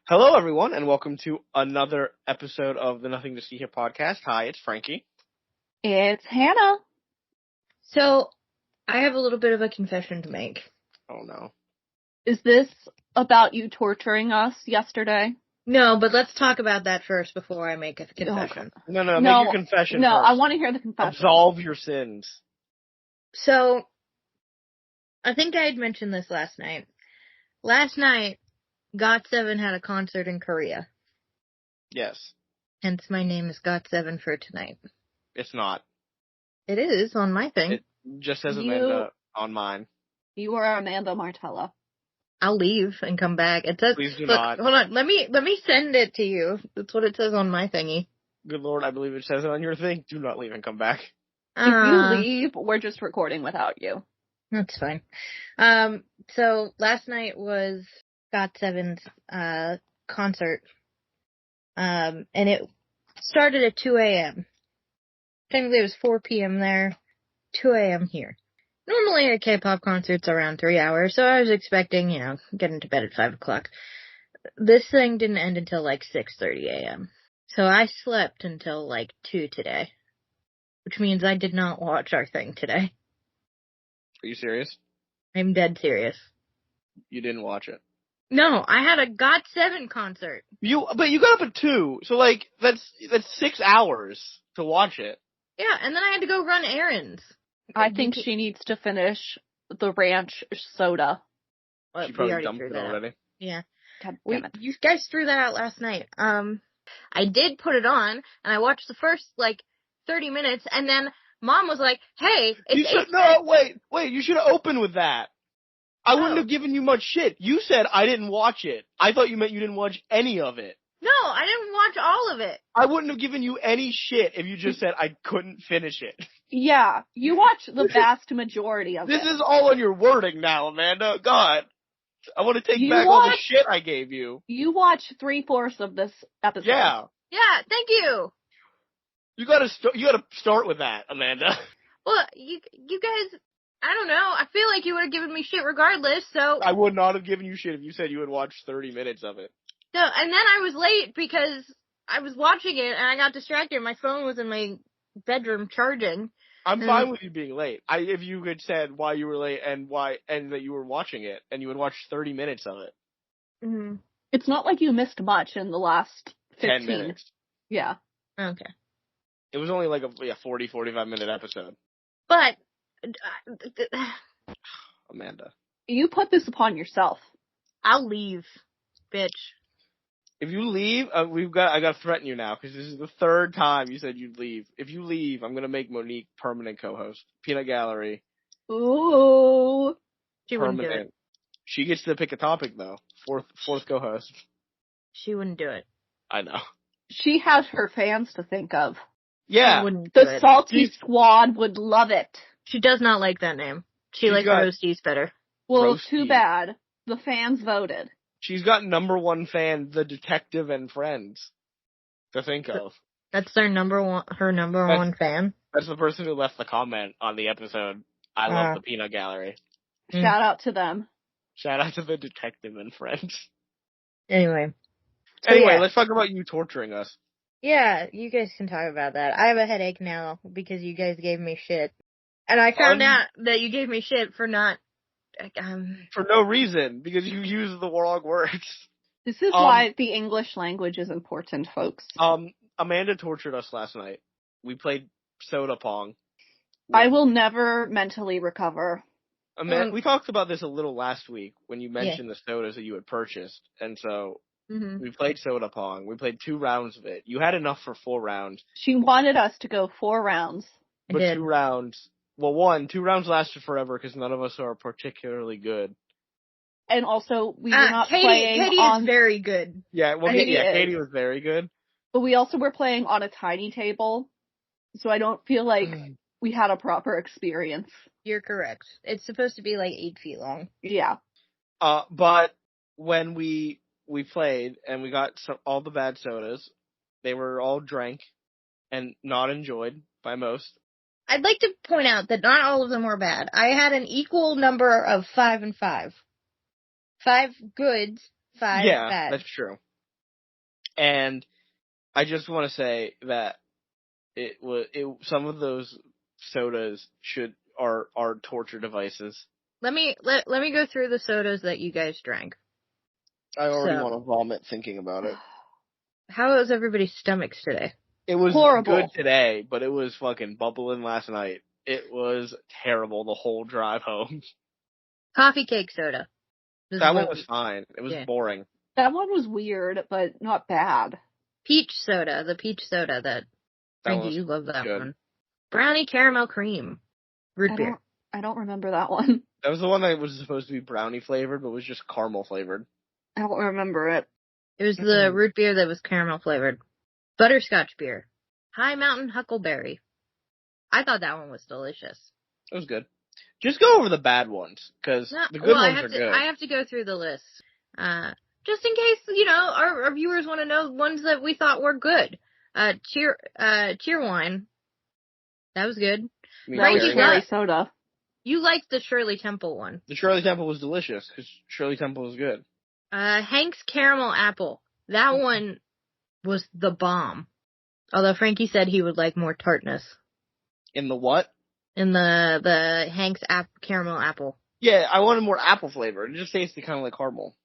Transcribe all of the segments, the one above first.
Hello, everyone, and welcome to another episode of the Nothing to See Here podcast. Hi, it's Frankie. It's Hannah. So, I have a little bit of a confession to make. Oh, no. Is this about you torturing us yesterday? No, but let's talk about that first before I make a confession. No, make your confession No, first. I want to hear the confession. Absolve your sins. So, I think I had mentioned this last night. Last night, GOT7 had a concert in Korea. Yes. Hence, my name is GOT7 for tonight. It's not. It is on my thing. It just says Amanda on mine. You are Amanda Martella. I'll leave and come back. It says, Please do look, not. Hold on, let me send it to you. That's what it says on my thingy. Good Lord, I believe it says it on your thing. Do not leave and come back. If you leave, we're just recording without you. That's fine. So last night was GOT7's concert. And it started at 2 a.m. Technically it was 4 p.m. there, 2 a.m. here. Normally a K-pop concert's around 3 hours, so I was expecting, getting to bed at 5 o'clock. This thing didn't end until like 6:30 a.m. So I slept until like 2 today. Which means I did not watch our thing today. Are you serious? I'm dead serious. You didn't watch it. No, I had a GOT7 concert. But you got up at 2, so like, that's 6 hours to watch it. Yeah, and then I had to go run errands. I think she needs to finish the ranch soda. She probably dumped it already. Yeah. God damn it. You guys threw that out last night. I did put it on, and I watched the first, 30 minutes, and then Mom was like, hey, wait, you should have opened with that. I wouldn't have given you much shit. You said I didn't watch it. I thought you meant you didn't watch any of it. No, I didn't watch all of it. I wouldn't have given you any shit if you just said I couldn't finish it. Yeah, you watched the vast majority of it. This is all on your wording now, Amanda. God. I want to take back all the shit I gave you. You watched 3/4 of this episode. Yeah. Yeah, thank you. You gotta start with that, Amanda. Well, you guys, I don't know. I feel like you would have given me shit regardless, so. I would not have given you shit if you said you had watched 30 minutes of it. No, and then I was late because I was watching it and I got distracted. My phone was in my bedroom charging. I'm fine with you being late. If you had said why you were late and that you were watching it and you had watched 30 minutes of it. Mm-hmm. It's not like you missed much in the last 15. 10 minutes. Yeah. Okay. It was only like a 40, 45 minute episode. But Amanda. You put this upon yourself. I'll leave, bitch. If you leave, I gotta threaten you now, because this is the third time you said you'd leave. If you leave, I'm gonna make Monique permanent co-host. Peanut Gallery. Ooh. She wouldn't do it. She gets to pick a topic, though. Fourth co-host. She wouldn't do it. I know. She has her fans to think of. Yeah. The Salty Squad would love it. She does not like that name. She likes Roasties better. Well, Roasties. Too bad. The fans voted. She's got number one fan, The Detective and Friends, to think of. That's her number one fan? That's the person who left the comment on the episode. I love the Peanut Gallery. Shout out to them. Shout out to The Detective and Friends. Anyway, let's talk about you torturing us. Yeah, you guys can talk about that. I have a headache now because you guys gave me shit. And I found out that you gave me shit for not... For no reason, because you use the wrong words. This is why the English language is important, folks. Amanda tortured us last night. We played soda pong. I will never mentally recover. Amanda, we talked about this a little last week when you mentioned the sodas that you had purchased. And so we played soda pong. We played 2 rounds of it. You had enough for 4 rounds. She wanted us to go 4 rounds. But 2 rounds... Well, 2 rounds lasted forever because none of us are particularly good. And also, we were not playing Katie on... is very good. Yeah, well, Katie was very good. But we also were playing on a tiny table, so I don't feel like we had a proper experience. You're correct. It's supposed to be 8 feet long. Yeah. But when we played and we got all the bad sodas, they were all drank and not enjoyed by most. I'd like to point out that not all of them were bad. I had an equal number of 5 and 5. 5 goods, 5 bad. Yeah, that's true. And I just want to say that some of those sodas are torture devices. Let me go through the sodas that you guys drank. I already want to vomit thinking about it. How was everybody's stomachs today? It was horrible. Good today, but it was fucking bubbling last night. It was terrible the whole drive home. Coffee cake soda. That one was fine. It was boring. That one was weird, but not bad. Peach soda. The peach soda that Frankie, you love that one. Brownie caramel cream. Root beer. I don't remember that one. That was the one that was supposed to be brownie flavored, but was just caramel flavored. I don't remember it. It was the root beer that was caramel flavored. Butterscotch beer. High Mountain Huckleberry. I thought that one was delicious. It was good. Just go over the bad ones, because the good ones are good. I have to go through the list. Just in case, our viewers want to know ones that we thought were good. Cheerwine. That was good. Frankie cherry soda. You liked the Shirley Temple one. The Shirley Temple was delicious, because Shirley Temple was good. Hank's Caramel Apple. That one was the bomb. Although Frankie said he would like more tartness. In the what? In the Hank's Caramel Apple. Yeah, I wanted more apple flavor. It just tasted kind of like caramel.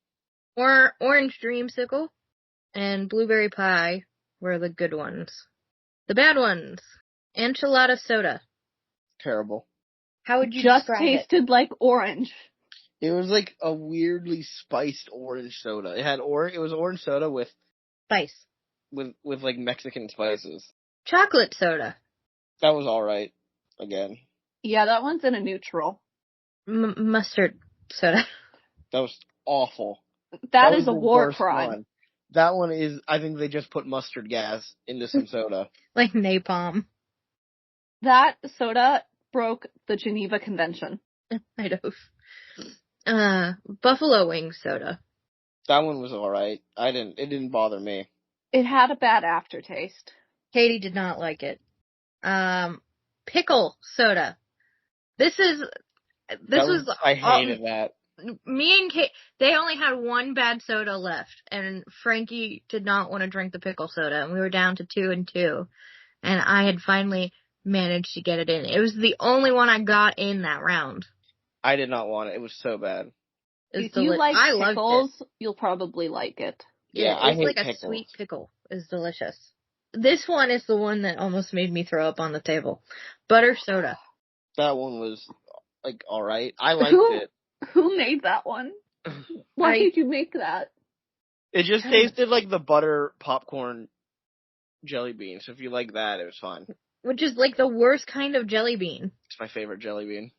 Or Orange Dreamsicle and Blueberry Pie were the good ones. The bad ones. Enchilada soda. Terrible. How would you just describe tasted like orange. It was like a weirdly spiced orange soda. It was orange soda with spice. With like Mexican spices. Chocolate soda. That was alright. Again. Yeah, that one's in a neutral. Mustard soda. That was awful. That is a war crime. One. That one is, I think they just put mustard gas into some soda. Like napalm. That soda broke the Geneva Convention. I know. Buffalo wing soda. That one was alright. It didn't bother me. It had a bad aftertaste. Katie did not like it. Pickle soda. I hated that. Me and Kate, they only had one bad soda left, and Frankie did not want to drink the pickle soda, and we were down to 2 and 2, and I had finally managed to get it in. It was the only one I got in that round. I did not want it. It was so bad. If you like pickles, you'll probably like it. Yeah, it's like a sweet pickle. It's delicious. This one is the one that almost made me throw up on the table. Butter soda. That one was, like, alright. I liked it. Who made that one? Why did you make that? It just tasted like the butter popcorn jelly bean. So if you like that, it was fine. Which is like the worst kind of jelly bean. It's my favorite jelly bean.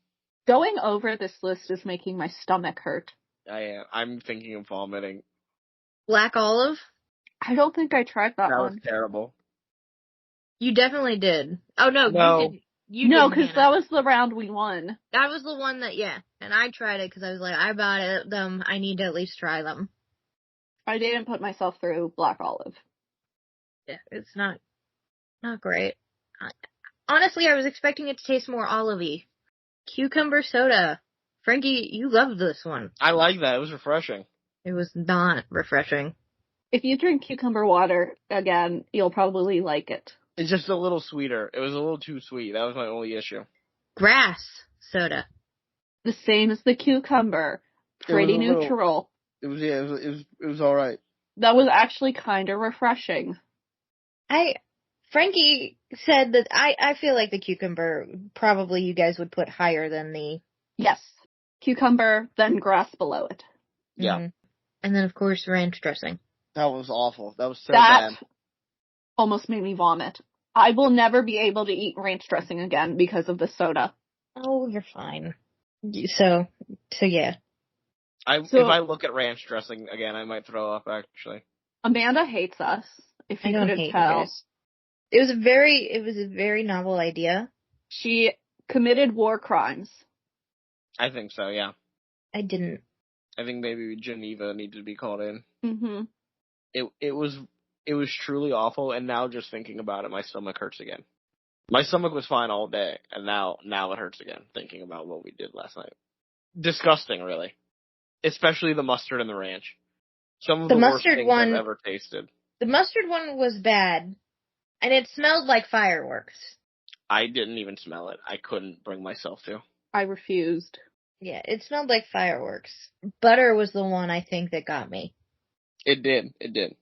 Going over this list is making my stomach hurt. I am. I'm thinking of vomiting. Black olive? I don't think I tried that one. That was terrible. You definitely did. Oh, no. No. No, because that was the round we won. That was the one that, yeah. And I tried it because I was like, I bought them. I need to at least try them. I didn't put myself through black olive. Yeah, it's not great. Honestly, I was expecting it to taste more olivey. Cucumber soda. Frankie, you loved this one. I like that. It was refreshing. It was not refreshing. If you drink cucumber water again, you'll probably like it. It's just a little sweeter. It was a little too sweet. That was my only issue. Grass soda. The same as the cucumber. Pretty neutral. It was all right. That was actually kind of refreshing. Frankie said that I feel like the cucumber probably you guys would put higher than the... Yes. Cucumber, then grass below it. Yeah. Mm-hmm. And then, of course, ranch dressing. That was awful. That was so bad. That almost made me vomit. I will never be able to eat ranch dressing again because of the soda. Oh, you're fine. So yeah. If I look at ranch dressing again, I might throw up, actually. Amanda hates us, if you couldn't tell. It was a very novel idea. She committed war crimes. I think so, yeah. I didn't. I think maybe Geneva needed to be called in. Mm-hmm. It was truly awful, and now just thinking about it, my stomach hurts again. My stomach was fine all day, and now it hurts again, thinking about what we did last night. Disgusting, really. Especially the mustard and the ranch. Some of the worst things I've ever tasted. The mustard one was bad, and it smelled like fireworks. I didn't even smell it. I couldn't bring myself to. I refused. Yeah, it smelled like fireworks. Butter was the one I think that got me. It did. It did.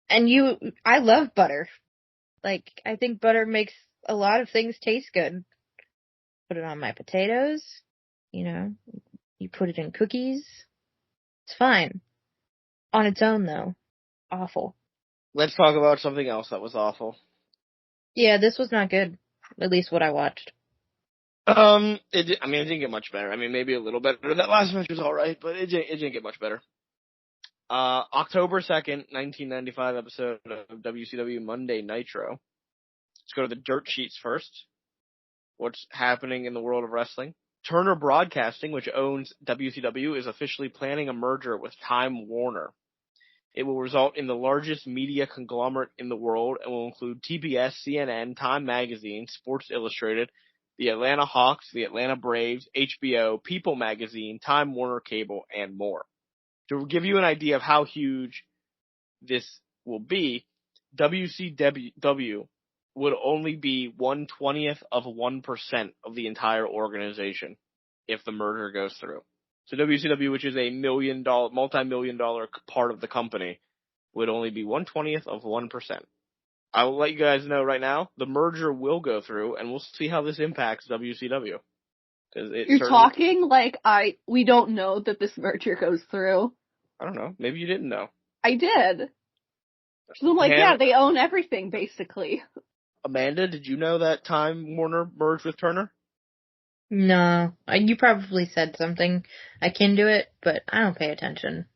And I love butter. Like, I think butter makes a lot of things taste good. Put it on my potatoes, you put it in cookies. It's fine. On its own, though. Awful. Let's talk about something else that was awful. Yeah, this was not good. At least what I watched. It didn't get much better. I mean, maybe a little better. That last match was alright, but it didn't get much better. October 2nd, 1995 episode of WCW Monday Nitro. Let's go to the dirt sheets first. What's happening in the world of wrestling? Turner Broadcasting, which owns WCW, is officially planning a merger with Time Warner. It will result in the largest media conglomerate in the world and will include TBS, CNN, Time Magazine, Sports Illustrated, the Atlanta Hawks, the Atlanta Braves, HBO, People Magazine, Time Warner Cable, and more. To give you an idea of how huge this will be, WCW would only be 1/20th of 1% of the entire organization if the merger goes through. So WCW, which is a multi-million dollar part of the company, would only be 1/20th of 1%. I will let you guys know right now, the merger will go through, and we'll see how this impacts WCW. You're talking like we don't know that this merger goes through. I don't know. Maybe you didn't know. I did. So I'm like, yeah, they own everything, basically. Amanda, did you know that Time Warner merged with Turner? No. You probably said something akin to it, but I don't pay attention.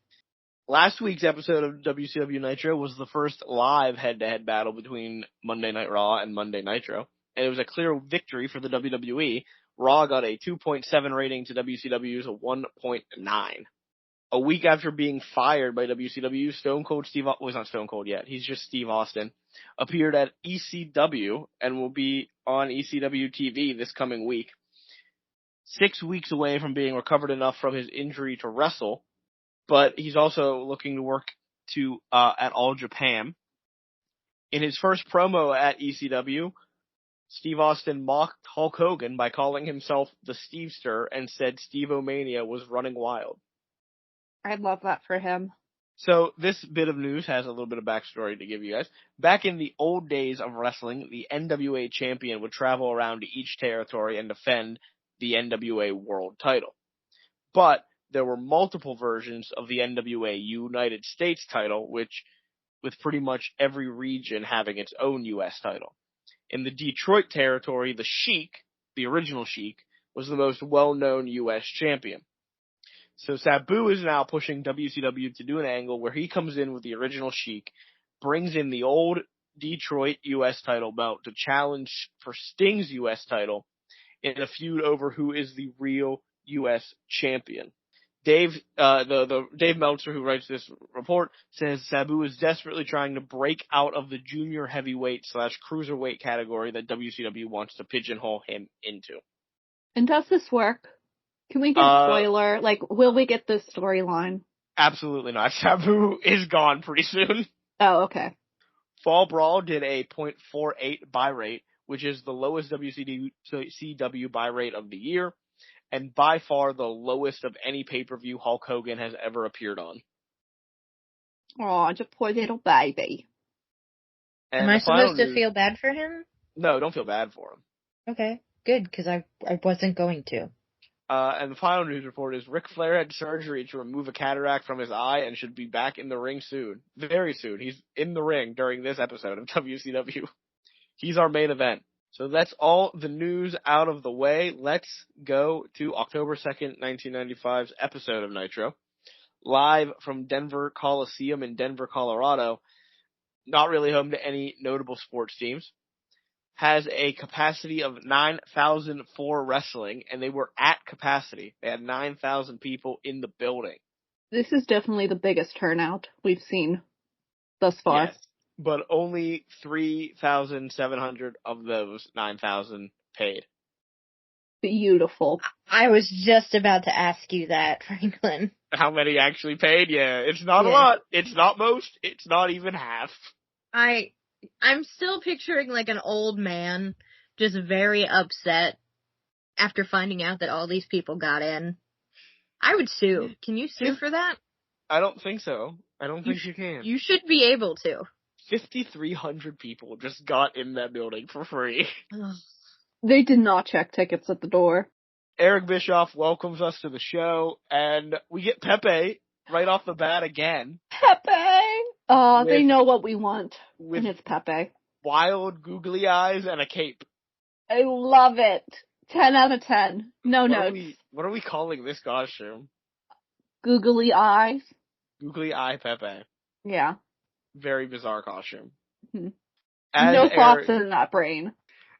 Last week's episode of WCW Nitro was the first live head-to-head battle between Monday Night Raw and Monday Nitro, and it was a clear victory for the WWE. Raw got a 2.7 rating to WCW's 1.9. A week after being fired by WCW, Stone Cold Steve, well, he's not Stone Cold yet, he's just Steve Austin, appeared at ECW and will be on ECW TV this coming week. 6 weeks away from being recovered enough from his injury to wrestle, but he's also looking to work at All Japan. In his first promo at ECW, Steve Austin mocked Hulk Hogan by calling himself the Stevester and said Steve-O-Mania was running wild. I love that for him. So this bit of news has a little bit of backstory to give you guys. Back in the old days of wrestling, the NWA champion would travel around to each territory and defend the NWA world title. But there were multiple versions of the NWA United States title, with pretty much every region having its own U.S. title. In the Detroit territory, the Sheik, the original Sheik, was the most well-known U.S. champion. So Sabu is now pushing WCW to do an angle where he comes in with the original Sheik, brings in the old Detroit U.S. title belt to challenge for Sting's U.S. title in a feud over who is the real U.S. champion. Dave Meltzer, who writes this report, says Sabu is desperately trying to break out of the junior heavyweight / cruiserweight category that WCW wants to pigeonhole him into. And does this work? Can we get a spoiler? Will we get this storyline? Absolutely not. Sabu is gone pretty soon. Oh, okay. Fall Brawl did a .48 buy rate, which is the lowest WCW buy rate of the year, and by far the lowest of any pay-per-view Hulk Hogan has ever appeared on. Aw, just poor little baby. And am I supposed to feel bad for him? No, don't feel bad for him. Okay, good, because I wasn't going to. And the final news report is Ric Flair had surgery to remove a cataract from his eye and should be back in the ring soon. Very soon. He's in the ring during this episode of WCW. He's our main event. So that's all the news out of the way. Let's go to October 2nd, 1995's episode of Nitro. Live from Denver Coliseum in Denver, Colorado. Not really home to any notable sports teams. Has a capacity of 9,000 for wrestling, and they were at capacity. They had 9,000 people in the building. This is definitely the biggest turnout we've seen thus far. Yes, but only 3,700 of those 9,000 paid. Beautiful. I was just about to ask you that, Franklin. How many actually paid? Yeah, it's not a lot. It's not most. It's not even half. I'm still picturing like an old man just very upset after finding out that all these people got in. I would sue. Can you sue for that? I don't think so. I don't think you can. You should be able to. 5,300 people just got in that building for free. They did not check tickets at the door. Eric Bischoff welcomes us to the show, and we get Pepe right off the bat again. Pepe! Oh, they know what we want, and it's Pepe. Wild, googly eyes and a cape. I love it. 10 out of 10. No notes. What are we calling this costume? Googly eyes. Googly eye Pepe. Yeah. Very bizarre costume. Mm-hmm. No thoughts in that brain.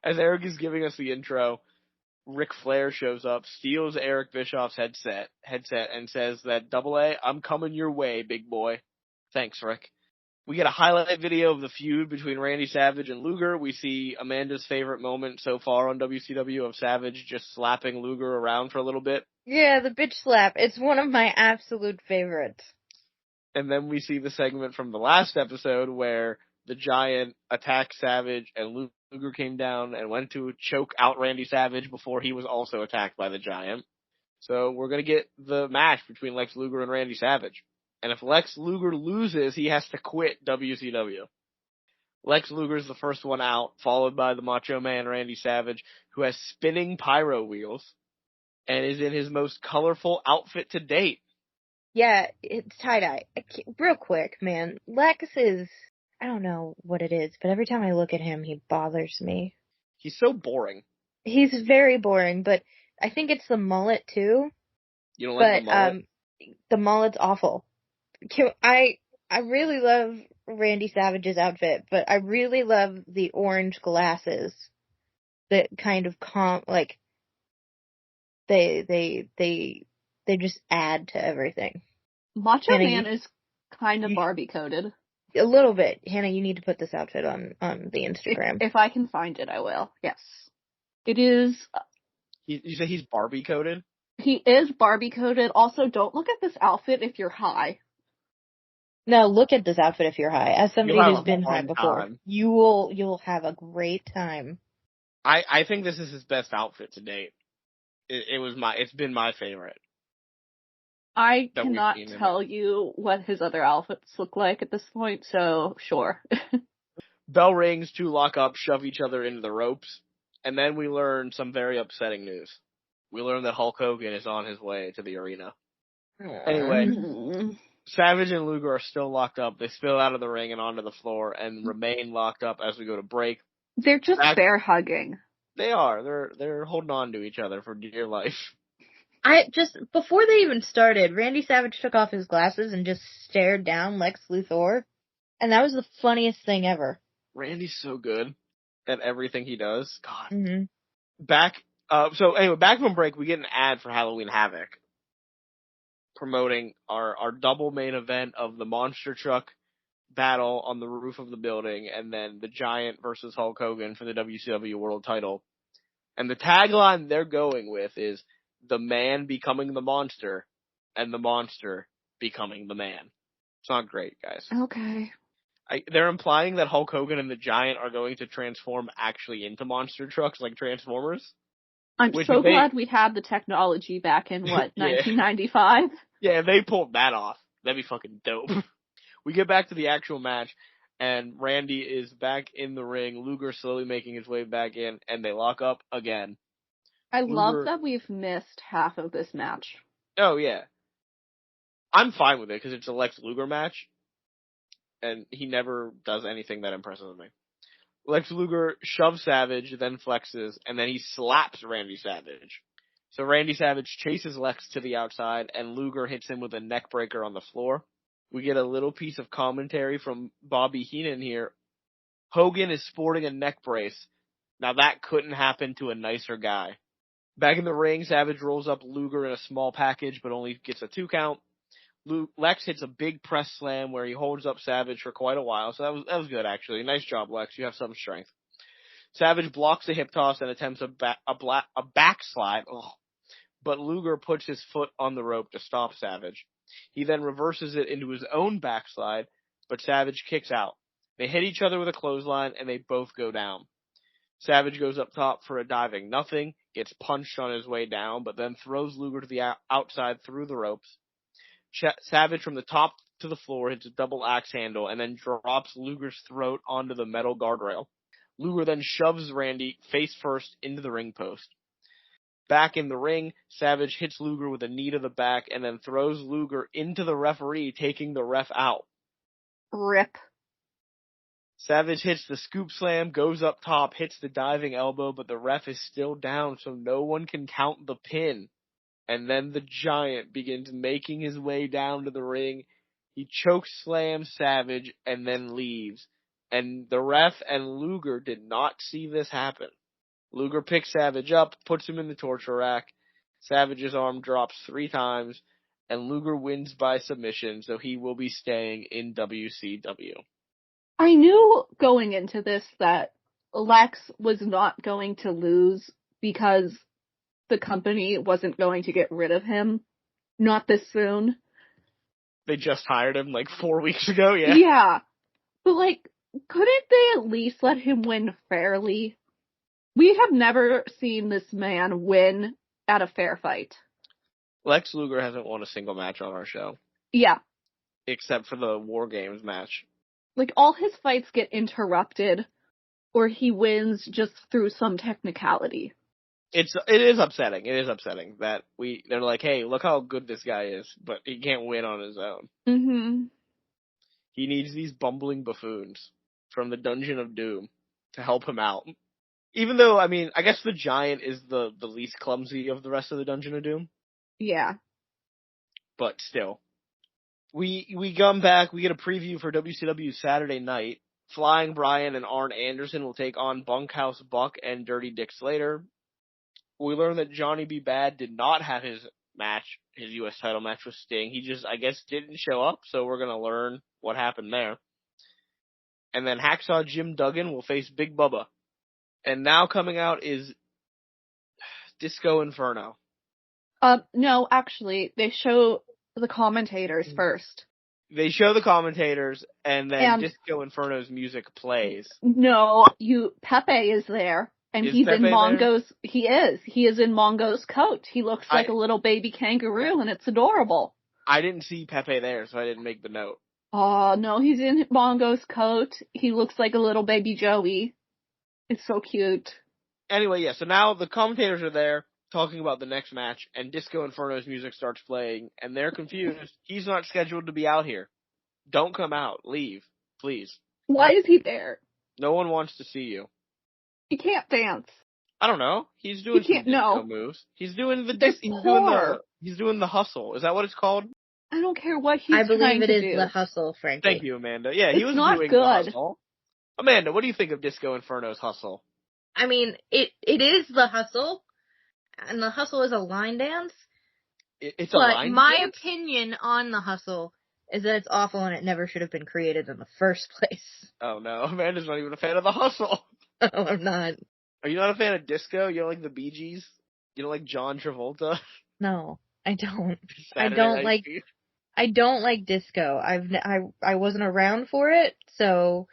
As Eric is giving us the intro, Ric Flair shows up, steals Eric Bischoff's headset, and says that AA, I'm coming your way, big boy. Thanks, Rick. We get a highlight video of the feud between Randy Savage and Luger. We see Amanda's favorite moment so far on WCW of Savage just slapping Luger around for a little bit. Yeah, the bitch slap. It's one of my absolute favorites. And then we see the segment from the last episode where the Giant attacked Savage and Luger came down and went to choke out Randy Savage before he was also attacked by the Giant. So we're going to get the match between Lex Luger and Randy Savage. And if Lex Luger loses, he has to quit WCW. Lex Luger's the first one out, followed by the Macho Man Randy Savage, who has spinning pyro wheels and is in his most colorful outfit to date. Yeah, it's tie-dye. Real quick, man. Lex is, I don't know what it is, but every time I look at him, he bothers me. He's so boring. He's very boring, but I think it's the mullet, too. You don't like the mullet? The mullet's awful. I really love Randy Savage's outfit, but I really love the orange glasses that kind of they just add to everything. Macho Man is kind of Barbie coded. A little bit. Hannah, you need to put this outfit on the Instagram. If I can find it, I will. Yes. It is. You say he's Barbie coded? He is Barbie coded. Also, don't look at this outfit if you're high. No, look at this outfit if you're high. As somebody who's been high before, you'll have a great time. I think this is his best outfit to date. It's been my favorite. I cannot tell you what his other outfits look like at this point, so sure. Bell rings, two lock up, shove each other into the ropes, and then we learn some very upsetting news. We learn that Hulk Hogan is on his way to the arena. Anyway, Savage and Luger are still locked up. They spill out of the ring and onto the floor and remain locked up as we go to break. They're just bear hugging. They are. They're holding on to each other for dear life. Before they even started, Randy Savage took off his glasses and just stared down Lex Luthor. And that was the funniest thing ever. Randy's so good at everything he does. God. Mm-hmm. Back from break, we get an ad for Halloween Havoc, promoting our double main event of the monster truck battle on the roof of the building, and then the Giant versus Hulk Hogan for the WCW World Title. And the tagline they're going with is the man becoming the monster, and the monster becoming the man. It's not great, guys. Okay. They're implying that Hulk Hogan and the Giant are going to transform actually into monster trucks like Transformers. I'm so glad we had the technology back in, 1995? Yeah, if they pulled that off, that'd be fucking dope. We get back to the actual match, and Randy is back in the ring, Luger slowly making his way back in, and they lock up again. I love that we've missed half of this match. Oh, yeah. I'm fine with it, because it's a Lex Luger match, and he never does anything that impresses me. Lex Luger shoves Savage, then flexes, and then he slaps Randy Savage. So Randy Savage chases Lex to the outside, and Luger hits him with a neck breaker on the floor. We get a little piece of commentary from Bobby Heenan here. Hogan is sporting a neck brace. Now that couldn't happen to a nicer guy. Back in the ring, Savage rolls up Luger in a small package, but only gets a 2 count. Lex hits a big press slam where he holds up Savage for quite a while, so that was good actually. Nice job, Lex. You have some strength. Savage blocks a hip toss and attempts a backslide, but Luger puts his foot on the rope to stop Savage. He then reverses it into his own backslide, but Savage kicks out. They hit each other with a clothesline, and they both go down. Savage goes up top for a diving nothing, gets punched on his way down, but then throws Luger to the outside through the ropes. Savage from the top to the floor hits a double axe handle and then drops Luger's throat onto the metal guardrail. Luger then shoves Randy face first into the ring post. Back in the ring, Savage hits Luger with a knee to the back and then throws Luger into the referee, taking the ref out. Rip. Savage hits the scoop slam, goes up top, hits the diving elbow, but the ref is still down, so no one can count the pin. And then the Giant begins making his way down to the ring. He choke slams Savage and then leaves. And the ref and Luger did not see this happen. Luger picks Savage up, puts him in the torture rack. Savage's arm drops 3 times, and Luger wins by submission, so he will be staying in WCW. I knew going into this that Lex was not going to lose because the company wasn't going to get rid of him. Not this soon. They just hired him like 4 weeks ago, yeah? Yeah. But like, couldn't they at least let him win fairly? We have never seen this man win at a fair fight. Lex Luger hasn't won a single match on our show. Yeah. Except for the War Games match. Like, all his fights get interrupted, or he wins just through some technicality. It is upsetting. It is upsetting that they're like, hey, look how good this guy is, but he can't win on his own. Mm-hmm. He needs these bumbling buffoons from the Dungeon of Doom to help him out. Even though, I mean, I guess the Giant is the least clumsy of the rest of the Dungeon of Doom. Yeah. But still. We come back, we get a preview for WCW Saturday night. Flying Brian and Arn Anderson will take on Bunkhouse Buck and Dirty Dick Slater. We learn that Johnny B. Bad did not have his U.S. title match with Sting. He just, I guess, didn't show up, so we're going to learn what happened there. And then Hacksaw Jim Duggan will face Big Bubba. And now coming out is Disco Inferno. No, actually, they show the commentators first. They show the commentators, and then Disco Inferno's music plays. No, Pepe is there, and he's Pepe in Mongo's. There? He is in Mongo's coat. He looks like a little baby kangaroo, and it's adorable. I didn't see Pepe there, so I didn't make the note. Oh, no, he's in Mongo's coat. He looks like a little baby Joey. It's so cute. Anyway, yeah, so now the commentators are there talking about the next match, and Disco Inferno's music starts playing, and they're confused. He's not scheduled to be out here. Don't come out. Leave, please. Why is he there? No one wants to see you. He can't dance. I don't know. He's doing some disco moves. He's doing he's doing the hustle. Is that what it's called? I don't care what he's trying to do. I believe it is the hustle, frankly. Thank you, Amanda. Yeah, he was not doing good. The hustle. Amanda, what do you think of Disco Inferno's hustle? I mean, it is the hustle, and the hustle is a line dance. It's a line dance? But my opinion on the hustle is that it's awful and it never should have been created in the first place. Oh no, Amanda's not even a fan of the hustle. No, I'm not. Are you not a fan of disco? You don't like the Bee Gees? You don't like John Travolta? No, I don't. I don't like disco. I wasn't around for it, so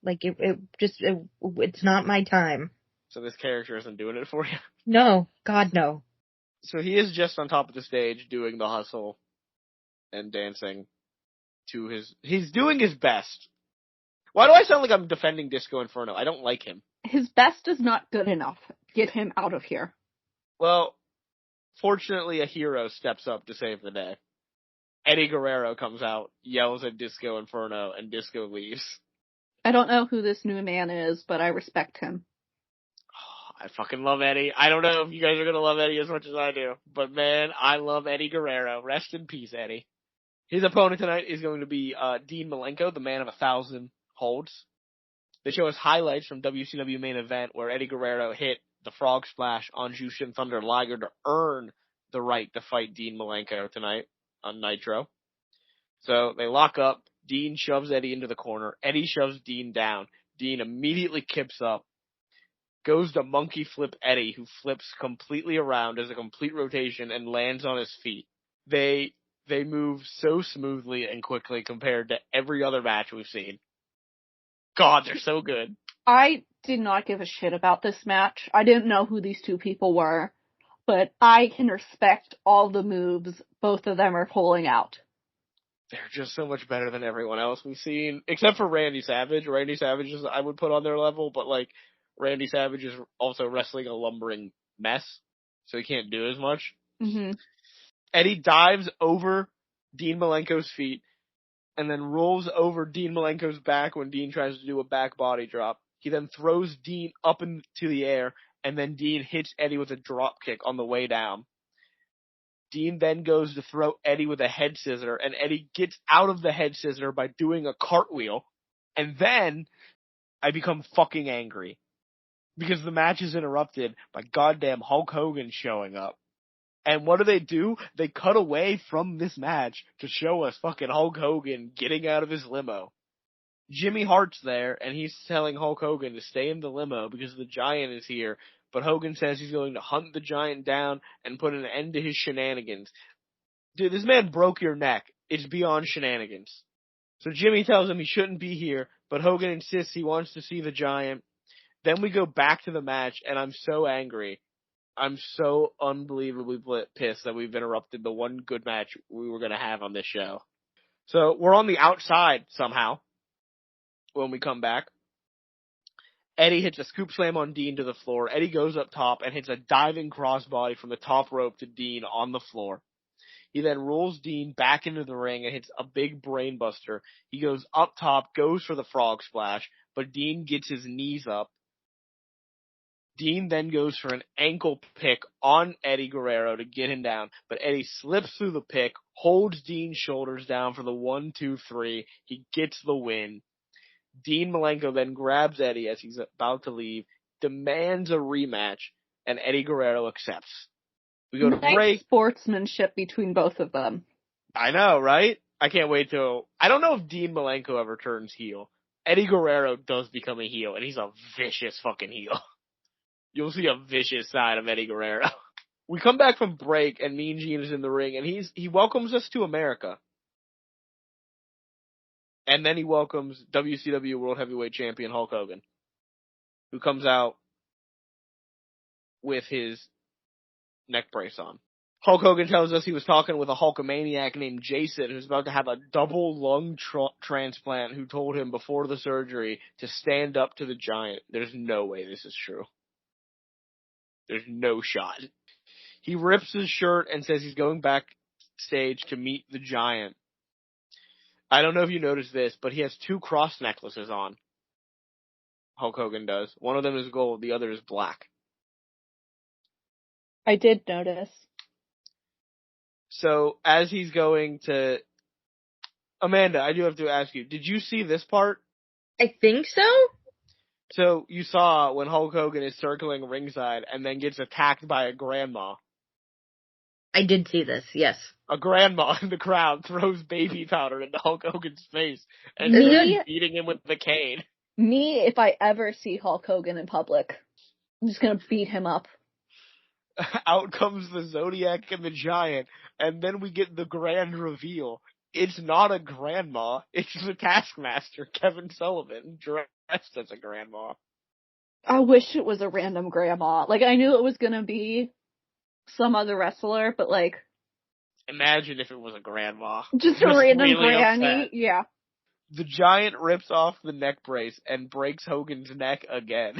like it's not my time. So this character isn't doing it for you? No, God no. So he is just on top of the stage doing the hustle and dancing to he's doing his best. Why do I sound like I'm defending Disco Inferno? I don't like him. His best is not good enough. Get him out of here. Well, fortunately a hero steps up to save the day. Eddie Guerrero comes out, yells at Disco Inferno, and Disco leaves. I don't know who this new man is, but I respect him. I fucking love Eddie. I don't know if you guys are gonna love Eddie as much as I do, but man, I love Eddie Guerrero. Rest in peace, Eddie. His opponent tonight is going to be Dean Malenko, the man of 1,000 holds. They show us highlights from WCW main event where Eddie Guerrero hit the frog splash on Jushin Thunder Liger to earn the right to fight Dean Malenko tonight on Nitro. So they lock up. Dean shoves Eddie into the corner. Eddie shoves Dean down. Dean immediately kips up. Goes to monkey flip Eddie, who flips completely around as a complete rotation and lands on his feet. They move so smoothly and quickly compared to every other match we've seen. God, they're so good. I did not give a shit about this match. I didn't know who these two people were, but I can respect all the moves both of them are pulling out. They're just so much better than everyone else we've seen, except for Randy Savage. Randy Savage is, I would put on their level, but like, Randy Savage is also wrestling a lumbering mess, so he can't do as much. Mm-hmm. Eddie dives over Dean Malenko's feet, and then rolls over Dean Malenko's back when Dean tries to do a back body drop. He then throws Dean up into the air, and then Dean hits Eddie with a drop kick on the way down. Dean then goes to throw Eddie with a head scissor, and Eddie gets out of the head scissor by doing a cartwheel. And then I become fucking angry because the match is interrupted by goddamn Hulk Hogan showing up. And what do? They cut away from this match to show us fucking Hulk Hogan getting out of his limo. Jimmy Hart's there, and he's telling Hulk Hogan to stay in the limo because the Giant is here. But Hogan says he's going to hunt the Giant down and put an end to his shenanigans. Dude, this man broke your neck. It's beyond shenanigans. So Jimmy tells him he shouldn't be here, but Hogan insists he wants to see the Giant. Then we go back to the match, and I'm so angry. I'm so unbelievably pissed that we've interrupted the one good match we were going to have on this show. So we're on the outside somehow when we come back. Eddie hits a scoop slam on Dean to the floor. Eddie goes up top and hits a diving crossbody from the top rope to Dean on the floor. He then rolls Dean back into the ring and hits a big brain buster. He goes up top, goes for the frog splash, but Dean gets his knees up. Dean then goes for an ankle pick on Eddie Guerrero to get him down, but Eddie slips through the pick, holds Dean's shoulders down for the 1-2-3. He gets the win. Dean Malenko then grabs Eddie as he's about to leave, demands a rematch, and Eddie Guerrero accepts. We go to break. Sportsmanship between both of them. I know, right? I can't wait till... I don't know if Dean Malenko ever turns heel. Eddie Guerrero does become a heel, and he's a vicious fucking heel. You'll see a vicious side of Eddie Guerrero. We come back from break, and Mean Gene is in the ring, and he welcomes us to America. And then he welcomes WCW World Heavyweight Champion Hulk Hogan, who comes out with his neck brace on. Hulk Hogan tells us he was talking with a Hulkamaniac named Jason, who's about to have a double lung transplant, who told him before the surgery to stand up to the Giant. There's no way this is true. There's no shot. He rips his shirt and says he's going backstage to meet the Giant. I don't know if you noticed this, but he has 2 cross necklaces on. Hulk Hogan does. One of them is gold, the other is black. I did notice. So, as he's going to... Amanda, I do have to ask you, did you see this part? I think so. So, you saw when Hulk Hogan is circling ringside and then gets attacked by a grandma. I did see this, yes. A grandma in the crowd throws baby powder into Hulk Hogan's face and Me? beating him with the cane. Me, if I ever see Hulk Hogan in public, I'm just gonna beat him up. Out comes the Zodiac and the Giant, and then we get the grand reveal. It's not a grandma, it's the Taskmaster, Kevin Sullivan, dressed as a grandma. I wish it was a random grandma. Like, I knew it was gonna be some other wrestler, but like... Imagine if it was a grandma. Just a random really granny, upset. yeah. The Giant rips off the neck brace and breaks Hogan's neck again.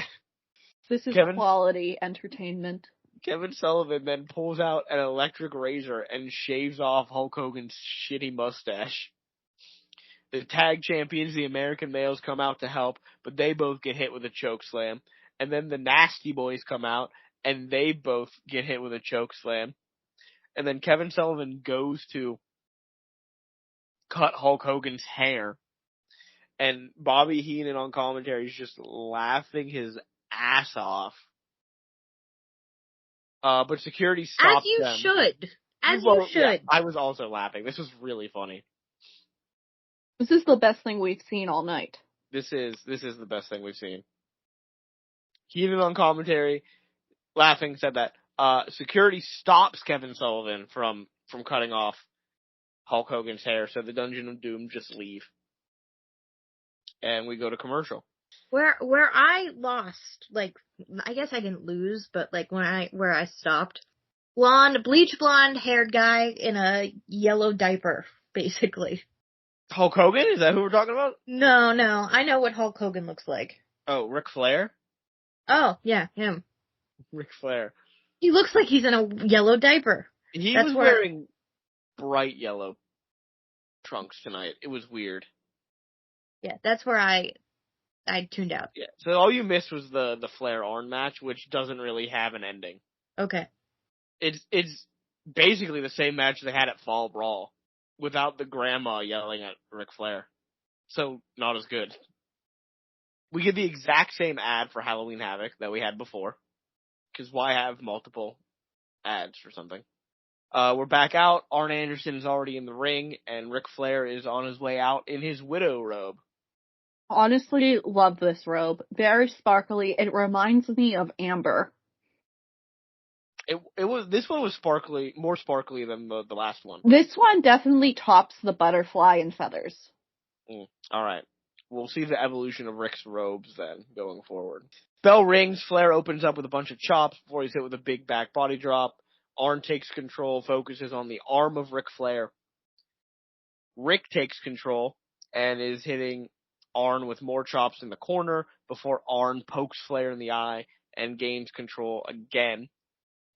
This is quality entertainment. Kevin Sullivan then pulls out an electric razor and shaves off Hulk Hogan's shitty mustache. The tag champions, the American males, come out to help, but they both get hit with a choke slam. And then the Nasty Boys come out, and they both get hit with a choke slam. And then Kevin Sullivan goes to cut Hulk Hogan's hair. And Bobby Heenan on commentary is just laughing his ass off. But security stops them. As you should. As you should. Yeah, I was also laughing. This was really funny. This is the best thing we've seen all night. This is the best thing we've seen. Heenan on commentary, laughing, said that security stops Kevin Sullivan from cutting off Hulk Hogan's hair, so the Dungeon of Doom just leave. and we go to commercial. Where I lost, like, I guess I didn't lose, but like where I stopped, bleach blonde haired guy in a yellow diaper, basically. Hulk Hogan? Is that who we're talking about? No, I know what Hulk Hogan looks like. Oh, Ric Flair? Oh, yeah, him. Ric Flair. He looks like he's in a yellow diaper. He was wearing bright yellow trunks tonight. It was weird. Yeah, that's where I tuned out. Yeah. So all you missed was the Flair Arn match, which doesn't really have an ending. Okay. It's basically the same match they had at Fall Brawl, without the grandma yelling at Ric Flair. So not as good. We get the exact same ad for Halloween Havoc that we had before. Because why have multiple ads for something? We're back out. Arn Anderson is already in the ring, and Ric Flair is on his way out in his widow robe. Honestly, love this robe. Very sparkly. It reminds me of Amber. This one was more sparkly than the last one. This one definitely tops the butterfly and feathers. All right. We'll see the evolution of Rick's robes then, going forward. Bell rings, Flair opens up with a bunch of chops before he's hit with a big back body drop. Arn takes control, focuses on the arm of Ric Flair. Rick takes control and is hitting Arn with more chops in the corner before Arn pokes Flair in the eye and gains control again.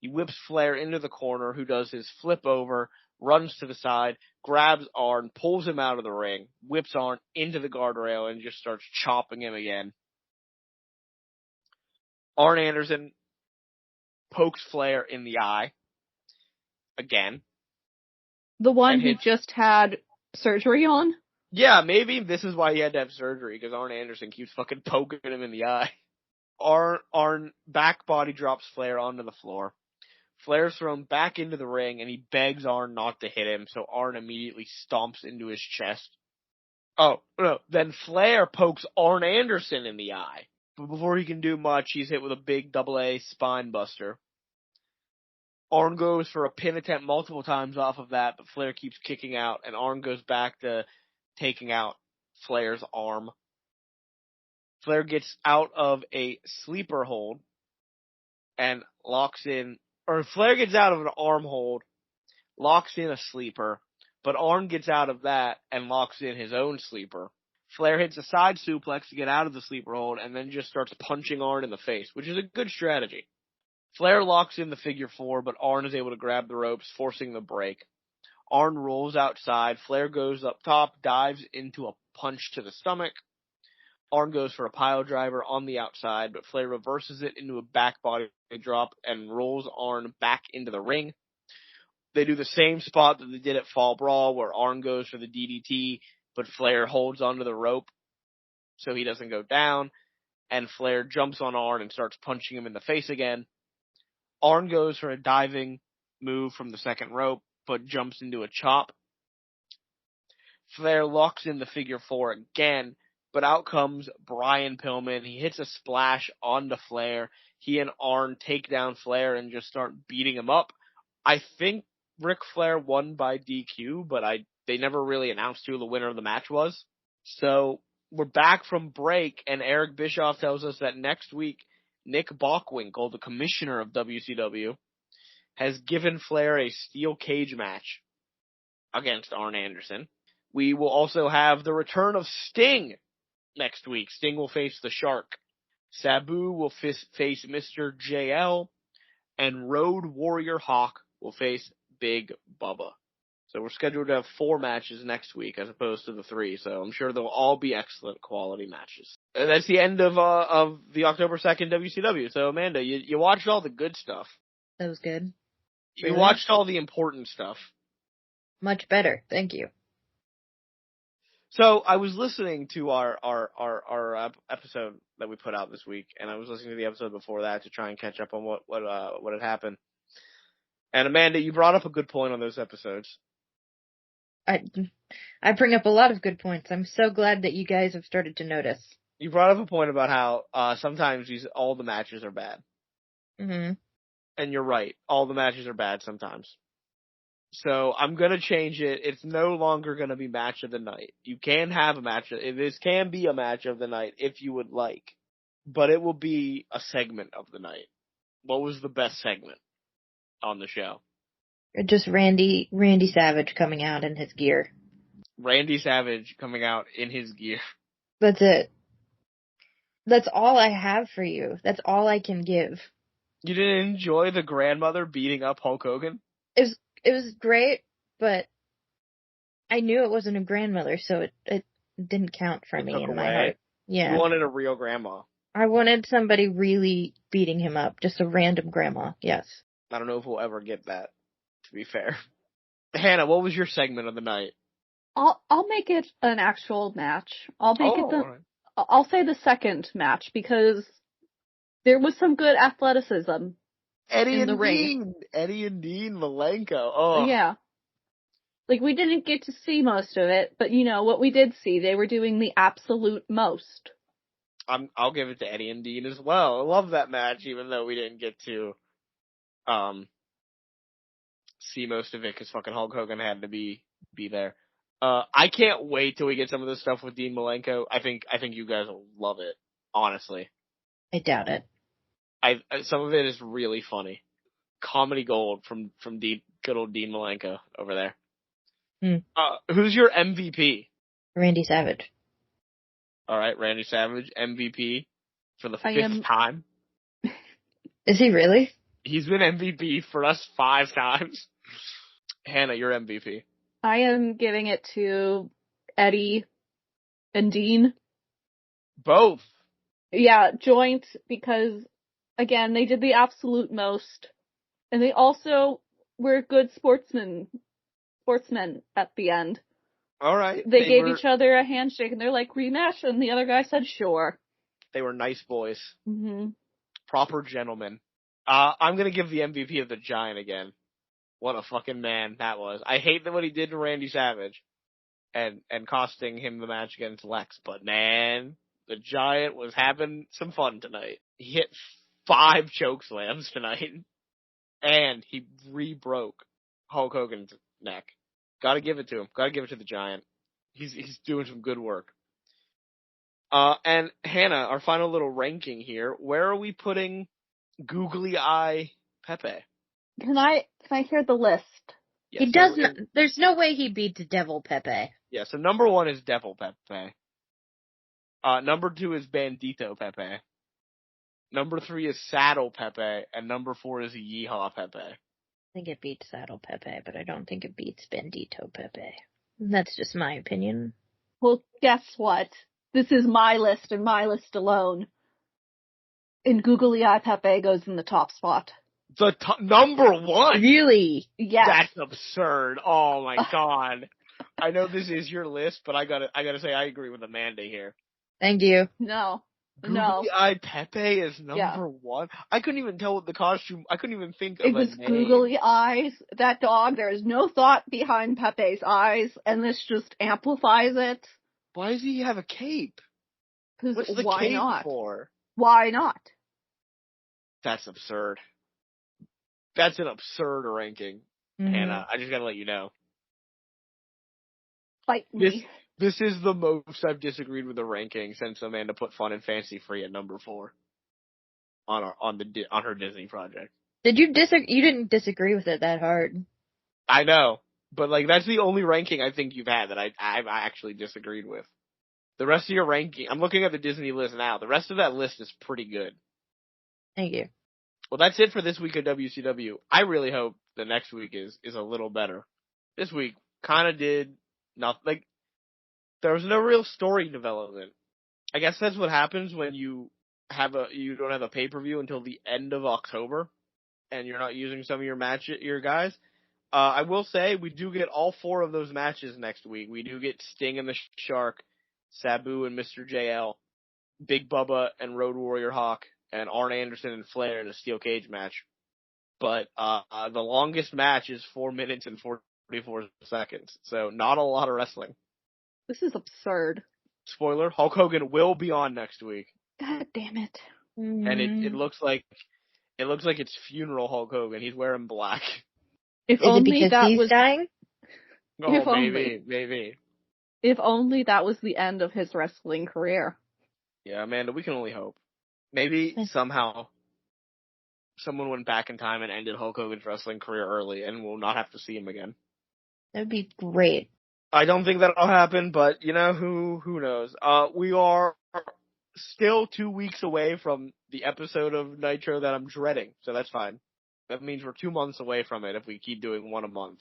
He whips Flair into the corner, who does his flip over, runs to the side, grabs Arn, pulls him out of the ring, whips Arn into the guardrail, and just starts chopping him again. Arn Anderson pokes Flair in the eye again. The one he just had surgery on? Yeah, maybe this is why he had to have surgery, because Arn Anderson keeps fucking poking him in the eye. Arn back body drops Flair onto the floor. Flair's thrown back into the ring, and he begs Arn not to hit him, so Arn immediately stomps into his chest. Oh, no. Then Flair pokes Arn Anderson in the eye. But before he can do much, he's hit with a big AA spine buster. Arn goes for a pin attempt multiple times off of that, but Flair keeps kicking out, and Arn goes back to taking out Flair's arm. Flair gets out of a sleeper hold and locks in, or Flair gets out of an arm hold, locks in a sleeper, but Arn gets out of that and locks in his own sleeper. Flair hits a side suplex to get out of the sleeper hold and then just starts punching Arn in the face, which is a good strategy. Flair locks in the figure four, but Arn is able to grab the ropes, forcing the break. Arn rolls outside. Flair goes up top, dives into a punch to the stomach. Arn goes for a pile driver on the outside, but Flair reverses it into a back body drop and rolls Arn back into the ring. They do the same spot that they did at Fall Brawl, where Arn goes for the DDT, but Flair holds onto the rope so he doesn't go down, and Flair jumps on Arn and starts punching him in the face again. Arn goes for a diving move from the second rope, but jumps into a chop. Flair locks in the figure four again, but out comes Brian Pillman. He hits a splash onto Flair. He and Arn take down Flair and just start beating him up. I think Ric Flair won by DQ, but they never really announced who the winner of the match was. So we're back from break, and Eric Bischoff tells us that next week, Nick Bockwinkel, the commissioner of WCW, has given Flair a steel cage match against Arn Anderson. We will also have the return of Sting next week. Sting will face the Shark. Sabu will face Mr. JL, and Road Warrior Hawk will face Big Bubba. So we're scheduled to have 4 matches next week as opposed to the 3, so I'm sure they'll all be excellent quality matches. And that's the end of the October 2nd WCW. So Amanda, you watched all the good stuff. That was good. You watched all the important stuff. Much better, thank you. So I was listening to our episode that we put out this week, and I was listening to the episode before that to try and catch up on what had happened. And Amanda, you brought up a good point on those episodes. I bring up a lot of good points. I'm so glad that you guys have started to notice. You brought up a point about how sometimes all the matches are bad. Mm-hmm. And you're right. All the matches are bad sometimes. So I'm gonna change it. It's no longer gonna be match of the night. You can have a match. This can be a match of the night if you would like, but it will be a segment of the night. What was the best segment on the show? Just Randy Savage coming out in his gear. Randy Savage coming out in his gear. That's it. That's all I have for you. That's all I can give. You didn't enjoy the grandmother beating up Hulk Hogan? It was great, but I knew it wasn't a grandmother, so it didn't count for me in my heart. Yeah. You wanted a real grandma. I wanted somebody really beating him up, just a random grandma. Yes. I don't know if we'll ever get that, to be fair. Hannah, what was your segment of the night? I'll make it an actual match. I'll say the second match because there was some good athleticism. Eddie and Dean Malenko. Oh. Yeah. Like, we didn't get to see most of it, but what we did see, they were doing the absolute most. I'll give it to Eddie and Dean as well. I love that match, even though we didn't get to see most of it because fucking Hulk Hogan had to be there. I can't wait till we get some of this stuff with Dean Malenko. I think you guys will love it. Honestly, I doubt it. Some of it is really funny. Comedy gold from good old Dean Malenko over there. Who's your MVP? Randy Savage. All right, Randy Savage, MVP for the fifth time. Is he really? He's been MVP for us 5 times. Hannah, your MVP. I am giving it to Eddie and Dean. Both. Yeah, joint, because, again, they did the absolute most. And they also were good sportsmen at the end. All right. They gave each other a handshake, and they're like, rematch, and the other guy said, sure. They were nice boys. Mm-hmm. Proper gentlemen. I'm gonna give the MVP of the Giant again. What a fucking man that was. I hate what he did to Randy Savage and costing him the match against Lex, but man, the Giant was having some fun tonight. He hit 5 choke slams tonight, and he re-broke Hulk Hogan's neck. Gotta give it to him. Gotta give it to the Giant. He's doing some good work. And Hannah, our final little ranking here. Where are we putting Googly Eye Pepe? Can I hear the list? Yeah, he does not. There's no way he beats Devil Pepe. Yeah, so number 1 is Devil Pepe. Number 2 is Bandito Pepe. Number 3 is Saddle Pepe, and number 4 is Yeehaw Pepe. I think it beats Saddle Pepe, but I don't think it beats Bandito Pepe. That's just my opinion. Well, guess what? This is my list and my list alone. And Googly Eye Pepe goes in the top spot. The number 1? Really? Yes. That's absurd. Oh my god. I know this is your list, but I gotta say I agree with Amanda here. Thank you. No. Googly Eye Pepe is number 1? I couldn't even tell what the costume, I couldn't even think of a name. It was googly eyes. That dog, there is no thought behind Pepe's eyes, and this just amplifies it. Why does he have a cape? What's the why cape not? for? Why not? That's absurd. That's an absurd ranking. Mm-hmm. Hannah, I just gotta let you know. Fight me. This is the most I've disagreed with the ranking since Amanda put Fun and Fancy Free at number 4 on her Disney project. Did you You didn't disagree with it that hard. I know, but like that's the only ranking I think you've had that I actually disagreed with. The rest of your ranking, I'm looking at the Disney list now. The rest of that list is pretty good. Thank you. Well, that's it for this week of WCW. I really hope the next week is a little better. This week kind of did nothing. Like, there was no real story development. I guess that's what happens when you don't have a pay-per-view until the end of October, and you're not using some of your guys. I will say we do get all 4 of those matches next week. We do get Sting and the Shark, Sabu and Mr. JL, Big Bubba and Road Warrior Hawk, and Arn Anderson and Flair in a steel cage match. But the longest match is 4 minutes and 44 seconds, so not a lot of wrestling. This is absurd. Spoiler, Hulk Hogan will be on next week. God damn it. And it looks like it's funeral Hulk Hogan. He's wearing black. If Is it only because that he's was dying? Oh, If only. maybe. If only that was the end of his wrestling career. Yeah, Amanda, we can only hope. Maybe somehow someone went back in time and ended Hulk Hogan's wrestling career early, and we'll not have to see him again. That'd be great. I don't think that'll happen, but you know who knows. We are still 2 weeks away from the episode of Nitro that I'm dreading, so that's fine. That means we're 2 months away from it if we keep doing one a month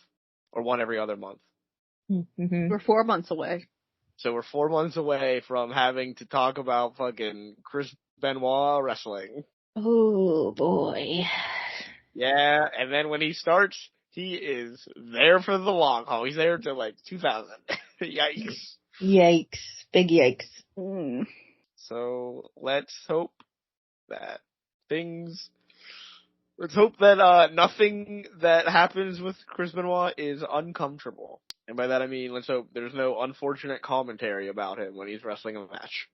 or one every other month. Mm-hmm. We're 4 months away. So we're 4 months away from having to talk about fucking Chris Benoit wrestling. Oh boy. Yeah, and then when he starts, he is there for the long haul. He's there till like 2000. Yikes. Yikes. Big yikes. Mm. So let's hope that nothing that happens with Chris Benoit is uncomfortable. And by that I mean, let's hope there's no unfortunate commentary about him when he's wrestling a match.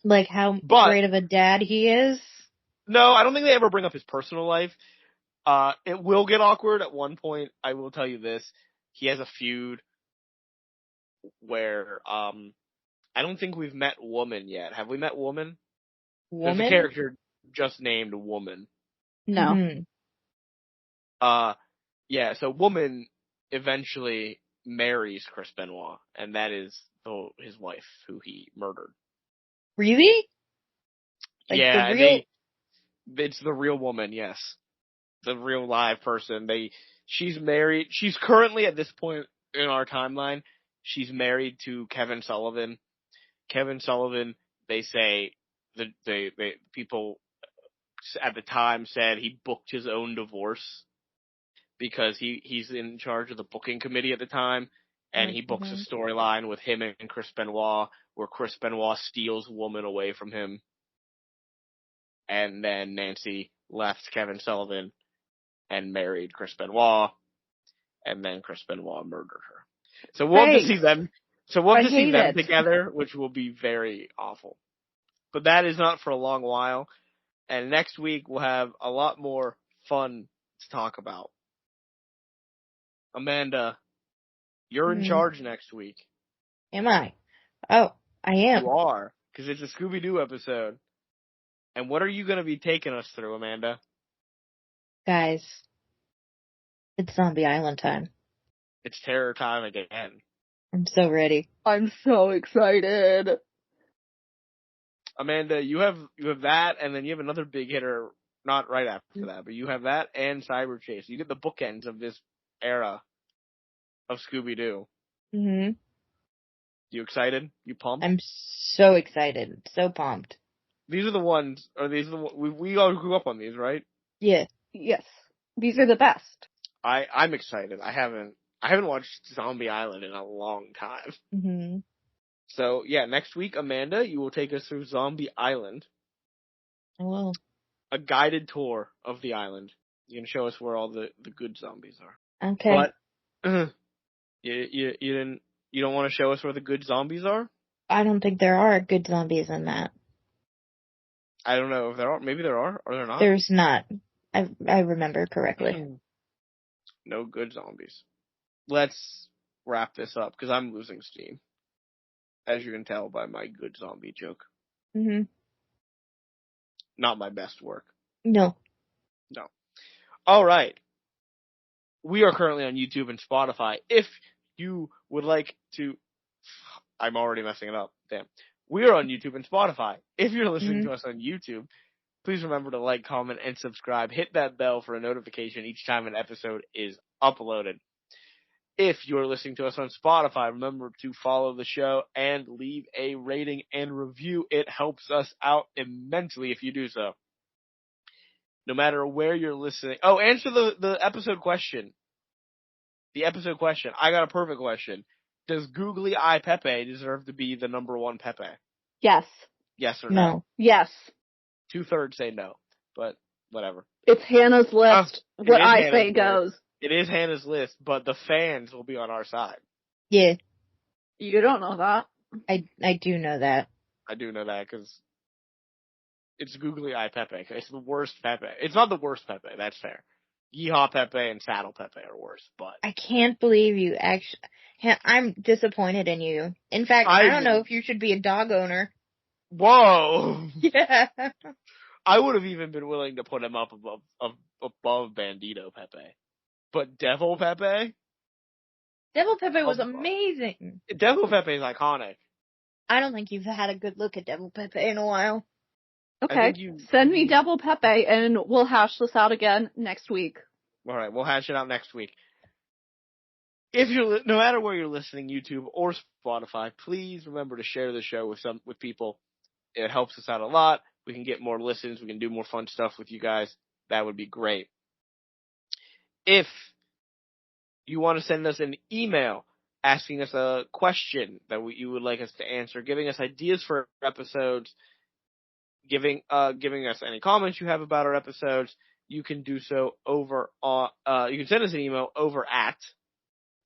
Like how But great of a dad he is? no, I don't think they ever bring up his personal life. It will get awkward at one point. I will tell you this. He has a feud where, I don't think we've met Woman yet. Have we met Woman? There's a Woman? character just named Woman. No. Mm-hmm. Yeah, so Woman eventually marries Chris Benoit, and that is his wife who he murdered. Really? Like yeah, the real... it's the real Woman, yes. The real live person. She's married. She's currently at this point in our timeline, she's married to Kevin Sullivan. Kevin Sullivan, they say the people at the time said he booked his own divorce because he's in charge of the booking committee at the time, and he books a storyline with him and Chris Benoit where Chris Benoit steals Woman away from him, and then Nancy left Kevin Sullivan and married Chris Benoit, and then Chris Benoit murdered her. So we'll have to see them. So we'll have to see them together, which will be very awful. But that is not for a long while. And next week we'll have a lot more fun to talk about. Amanda, you're in charge next week. Am I? Oh, I am. You are, because it's a Scooby-Doo episode. And what are you going to be taking us through, Amanda? Guys, it's Zombie Island time. It's terror time again. I'm so ready. I'm so excited. Amanda, you have that, and then you have another big hitter, not right after that, but you have that and Cyber Chase. You get the bookends of this era of Scooby-Doo. Mm-hmm. You excited? You pumped? I'm so excited. So pumped. These are the ones, we all grew up on these, right? Yeah. Yes. These are the best. I'm excited. I haven't watched Zombie Island in a long time. Mm-hmm. So, yeah, next week, Amanda, you will take us through Zombie Island. I will. A guided tour of the island. You're going to show us where all the good zombies are. Okay. But, you don't want to show us where the good zombies are? I don't think there are good zombies in that. I don't know if there are. Maybe there are, or there not. There's not. I remember correctly. No good zombies. Let's wrap this up, because I'm losing steam. As you can tell by my good zombie joke. Mm-hmm. Not my best work. No. All right. We are currently on YouTube and Spotify. If you would like to... I'm already messing it up. Damn. We are on YouTube and Spotify. If you're listening to us on YouTube, please remember to like, comment, and subscribe. Hit that bell for a notification each time an episode is uploaded. If you're listening to us on Spotify, remember to follow the show and leave a rating and review. It helps us out immensely if you do so. No matter where you're listening. Oh, answer the episode question. The episode question. I got a perfect question. Does Googly Eye Pepe deserve to be the number one Pepe? Yes. Yes or no? Yes. 2/3 say no, but whatever. It's Hannah's list. What I say goes. It is Hannah's list, but the fans will be on our side. Yeah. You don't know that. I do know that. I do know that because it's Googly Eye Pepe. It's the worst Pepe. It's not the worst Pepe. That's fair. Yeehaw Pepe and Saddle Pepe are worse, but I can't believe you actually. I'm disappointed in you. In fact, I don't know if you should be a dog owner. Whoa! Yeah. I would have even been willing to put him up above Bandito Pepe. But Devil Pepe? Devil Pepe was amazing. Devil Pepe is iconic. I don't think you've had a good look at Devil Pepe in a while. Okay, send me Devil Pepe and we'll hash this out again next week. Alright, we'll hash it out next week. If you're, no matter where you're listening, YouTube or Spotify, please remember to share the show with people. It helps us out a lot. We can get more listens. We can do more fun stuff with you guys. That would be great. If you want to send us an email asking us a question that you would like us to answer, giving us ideas for episodes, giving us any comments you have about our episodes, you can do so over on, you can send us an email over at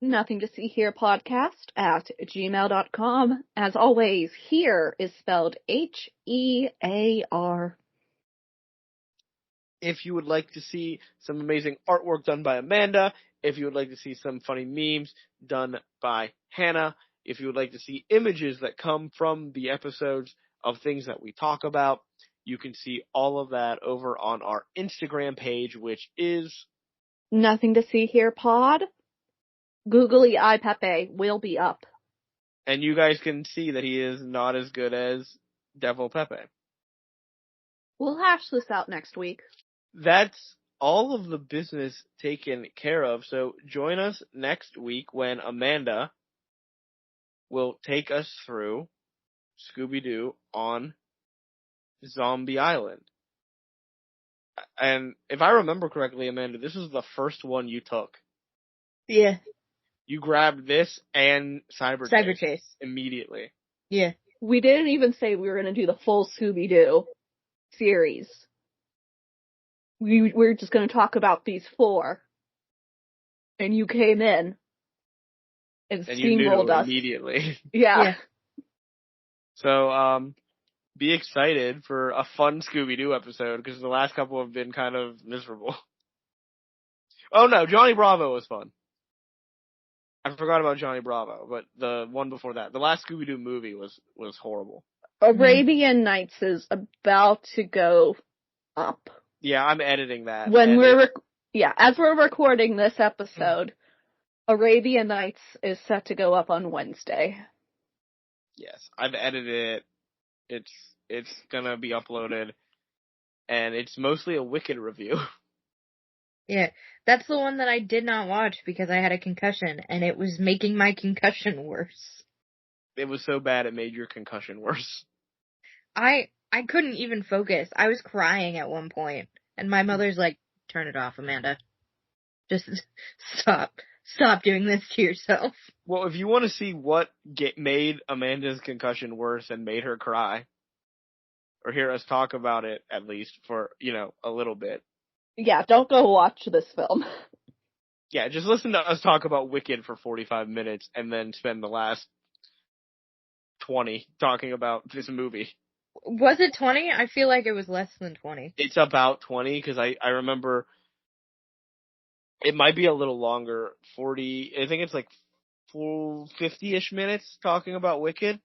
Nothing to See Here podcast at gmail.com. As always, here is spelled Hear. If you would like to see some amazing artwork done by Amanda, if you would like to see some funny memes done by Hannah, if you would like to see images that come from the episodes of things that we talk about, you can see all of that over on our Instagram page, which is Nothing to See Here pod. Googly Eye Pepe will be up. And you guys can see that he is not as good as Devil Pepe. We'll hash this out next week. That's all of the business taken care of. So join us next week when Amanda will take us through Scooby-Doo on Zombie Island. And if I remember correctly, Amanda, this was the first one you took. Yeah. You grabbed this and Cyber Chase immediately. Yeah. We didn't even say we were going to do the full Scooby-Doo series. We're just going to talk about these 4. And you came in and steamrolled us immediately. Yeah. So, be excited for a fun Scooby-Doo episode because the last couple have been kind of miserable. Oh no, Johnny Bravo was fun. I forgot about Johnny Bravo, but the one before that, the last Scooby-Doo movie was horrible. Arabian Nights is about to go up. Yeah, I'm editing that. When as we're recording this episode, Arabian Nights is set to go up on Wednesday. Yes, I've edited it. It's gonna be uploaded, and it's mostly a Wicked review. Yeah, that's the one that I did not watch because I had a concussion, and it was making my concussion worse. It was so bad it made your concussion worse. I couldn't even focus. I was crying at one point, and my mother's like, "Turn it off, Amanda. Just stop doing this to yourself." Well, if you want to see what made Amanda's concussion worse and made her cry, or hear us talk about it at least for, a little bit. Yeah, don't go watch this film. Yeah, just listen to us talk about Wicked for 45 minutes and then spend the last 20 talking about this movie. Was it 20? I feel like it was less than 20. It's about 20 because I remember it might be a little longer, 40, I think it's like 50-ish minutes talking about Wicked.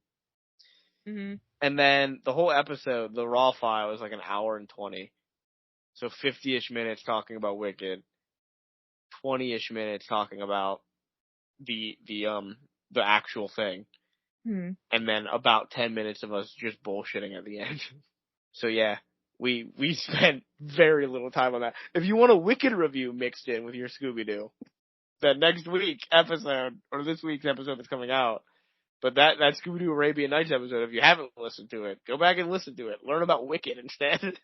Mm-hmm. And then the whole episode, the raw file, is like an hour and 20. So 50-ish minutes talking about Wicked, 20-ish minutes talking about the actual thing. Mm-hmm. And then about 10 minutes of us just bullshitting at the end. So yeah, we spent very little time on that. If you want a Wicked review mixed in with your Scooby-Doo, the next week episode, or this week's episode that's coming out, but that Scooby-Doo Arabian Nights episode, if you haven't listened to it, go back and listen to it. Learn about Wicked instead.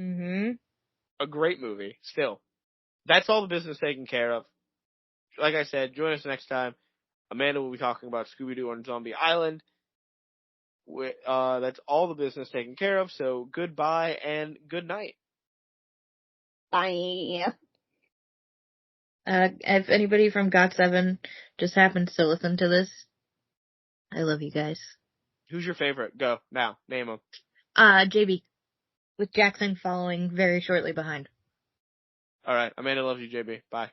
Mm-hmm. A great movie, still. That's all the business taken care of. Like I said, join us next time. Amanda will be talking about Scooby-Doo on Zombie Island. That's all the business taken care of, so goodbye and good night. Bye. If anybody from GOT7 just happens to listen to this, I love you guys. Who's your favorite? Go, now, name them. JB, with Jackson following very shortly behind. All right. Amanda loves you, JB. Bye.